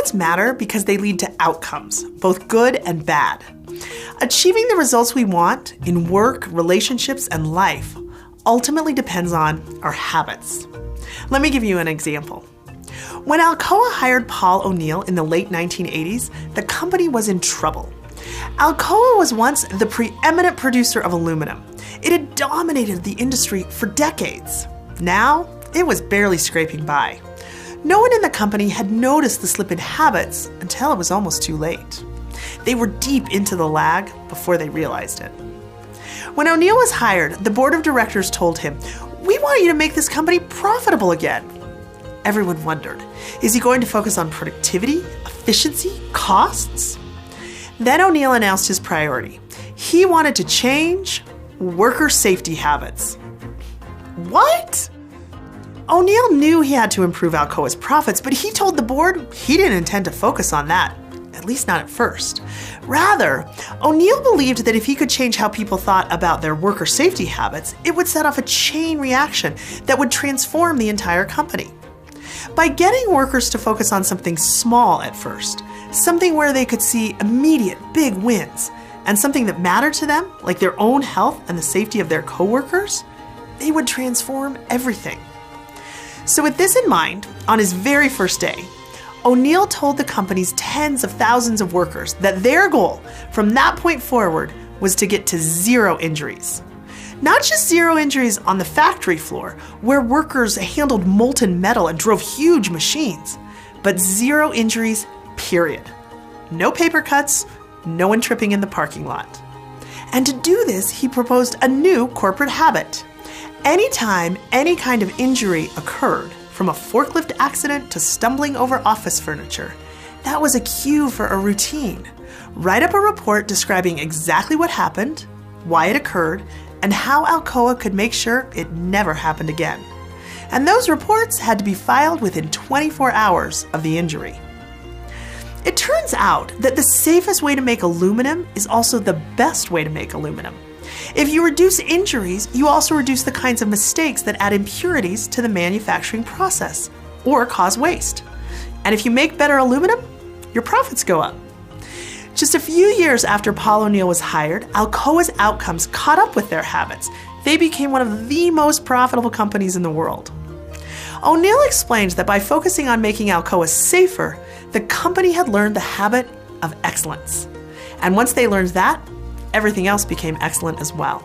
Habits matter because they lead to outcomes, both good and bad. Achieving the results we want in work, relationships, and life ultimately depends on our habits. Let me give you an example. When Alcoa hired Paul O'Neill in the late 1980s, the company was in trouble. Alcoa was once the preeminent producer of aluminum. It had dominated the industry for decades. Now, it was barely scraping by. No one in the company had noticed the slip in habits until it was almost too late. They were deep into the lag before they realized it. When O'Neill was hired, the board of directors told him, "We want you to make this company profitable again." Everyone wondered, is he going to focus on productivity, efficiency, costs? Then O'Neill announced his priority. He wanted to change worker safety habits. What? O'Neill knew he had to improve Alcoa's profits, but he told the board he didn't intend to focus on that, at least not at first. Rather, O'Neill believed that if he could change how people thought about their worker safety habits, it would set off a chain reaction that would transform the entire company. By getting workers to focus on something small at first, something where they could see immediate big wins, and something that mattered to them, like their own health and the safety of their coworkers, they would transform everything. So with this in mind, on his very first day, O'Neill told the company's tens of thousands of workers that their goal from that point forward was to get to 0 injuries. Not just 0 injuries on the factory floor, where workers handled molten metal and drove huge machines, but 0 injuries, period. No paper cuts, no one tripping in the parking lot. And to do this, he proposed a new corporate habit. Anytime any kind of injury occurred, from a forklift accident to stumbling over office furniture, that was a cue for a routine. Write up a report describing exactly what happened, why it occurred, and how Alcoa could make sure it never happened again. And those reports had to be filed within 24 hours of the injury. It turns out that the safest way to make aluminum is also the best way to make aluminum. If you reduce injuries, you also reduce the kinds of mistakes that add impurities to the manufacturing process or cause waste. And if you make better aluminum, your profits go up. Just a few years after Paul O'Neill was hired, Alcoa's outcomes caught up with their habits. They became one of the most profitable companies in the world. O'Neill explained that by focusing on making Alcoa safer, the company had learned the habit of excellence. And once they learned that, everything else became excellent as well.